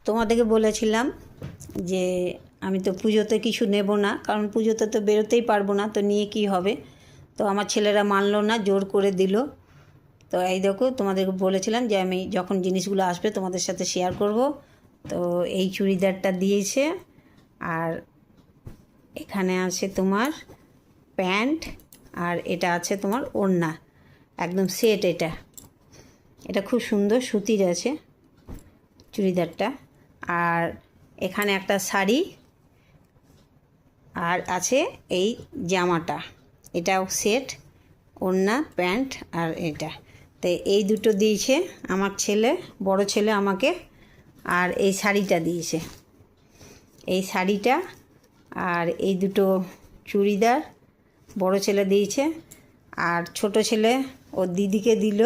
তোমাদেরকে বলেছিলাম যে আমি তো পুজোতে কিছু নেব না, কারণ পুজোতে তো বেরোতেই পারবো না, তো নিয়ে কি হবে। তো আমার ছেলেরা মানলো না, জোর করে দিল। তো এই দেখো, তোমাদেরকে বলেছিলাম যে আমি যখন জিনিসগুলো আসবে তোমাদের সাথে শেয়ার করব। তো এই চুড়িদারটা দিয়েছে, আর এখানে আছে তোমার প্যান্ট, আর এটা আছে তোমার ওড়না, একদম সেট। এটা খুব সুন্দর সুতির আছে চুড়িদারটা। আর এখানে একটা শাড়ি, আর আছে এই জামাটা, এটাও সেট, ওড়না, প্যান্ট, আর এটা। তো এই দুটো দিয়েছে আমার ছেলে, বড় ছেলে আমাকে। আর এই শাড়িটা দিয়েছে, এই শাড়িটা আর এই দুটো চুড়িদার বড় ছেলে দিয়েছে। আর ছোট ছেলে ওর দিদিকে দিল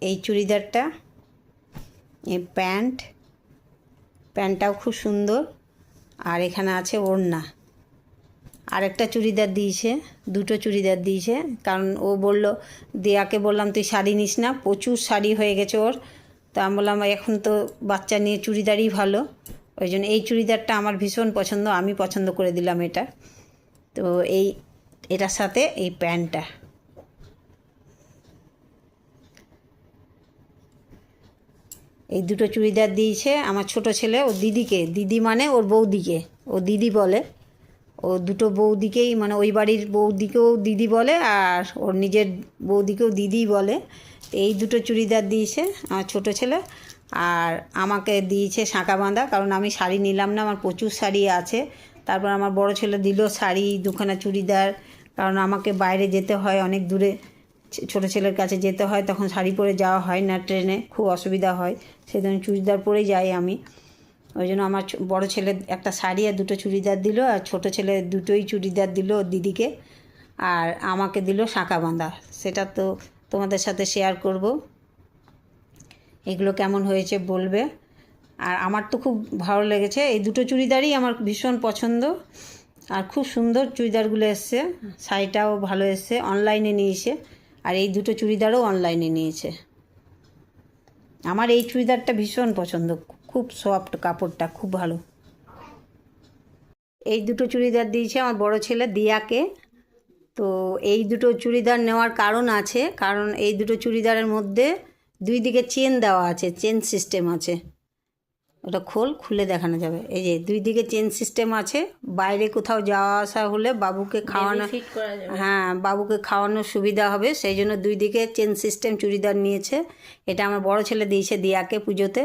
এই চুড়িদারটা, এই প্যান্টটাও খুব সুন্দর। আর এখানে আছে ওড়না। আরেকটা চুড়িদার দিয়েছে, দুটো চুড়িদার দিয়েছে, কারণ ও বলল, দিয়াকে বললাম তুই শাড়ি নিস না, প্রচুর শাড়ি হয়ে গেছে ওর। তা আমি বললাম এখন তো বাচ্চা নিয়ে চুড়িদারই ভালো। ওই জন্য এই চুড়িদারটা আমার ভীষণ পছন্দ, আমি পছন্দ করে দিলাম এটা। তো এটার সাথে এই প্যান্টটা, এই দুটো চুড়িদার দিয়েছে আমার ছোট ছেলে ওর দিদিকে। দিদি মানে ওর বৌদিকে, ও দিদি বলে। ও দুটো বৌদিকেই, মানে ওই বাড়ির বৌদিকেও দিদি বলে, আর ওর নিজের বৌদিকেও দিদিই বলে। এই দুটো চুড়িদার দিয়েছে আমার ছোট ছেলে। আর আমাকে দিয়েছে শাঁকা বাঁধা, কারণ আমি শাড়ি নিলাম না, আমার প্রচুর শাড়ি আছে। তারপর আমার বড় ছেলে দিল শাড়ি, দুখানা চুড়িদার, কারণ আমাকে বাইরে যেতে হয় অনেক দূরে, ছোটো ছেলের কাছে যেতে হয়, তখন শাড়ি পরে যাওয়া হয় না, ট্রেনে খুব অসুবিধা হয়, সেজন্য চুড়িদার পরেই যাই আমি। ওই জন্য আমার বড় ছেলে একটা শাড়ি আর দুটো চুড়িদার দিল, আর ছোটো ছেলে দুটোই চুড়িদার দিল ওর দিদিকে। আর আমাকে দিল শাঁকা বাঁধা, সেটা তো তোমাদের সাথে শেয়ার করব। এগুলো কেমন হয়েছে বলবে। আর আমার তো খুব ভালো লেগেছে, এই দুটো চুড়িদারই আমার ভীষণ পছন্দ। আর খুব সুন্দর চুড়িদারগুলো এসছে, শাড়িটাও ভালো এসছে, অনলাইনে নিয়েছে। আর এই দুটো চুড়িদারও অনলাইনে নিয়েছে। আমার এই চুড়িদারটা ভীষণ পছন্দ, খুব সফট, কাপড়টা খুব ভালো। এই দুটো চুড়িদার দিয়েছে আমার বড় ছেলে দিয়াকে। তো এই দুটো চুড়িদার নেওয়ার কারণ আছে, কারণ এই দুটো চুড়িদারের মধ্যে দুই দিকে চেন দেওয়া আছে, চেন সিস্টেম আছে। ওটা খুলে দেখানো যাবে। এই যে দুই দিকে চেন সিস্টেম আছে, বাইরে কোথাও যাওয়া আসা হলে বাবুকে খাওয়ানো, হ্যাঁ বাবুকে খাওয়ানোর সুবিধা হবে, সেই জন্য দুই দিকে চেন সিস্টেম চুড়িদার নিয়েছে। এটা আমার বড় ছেলে দিয়েছে দিয়াকে পুজোতে।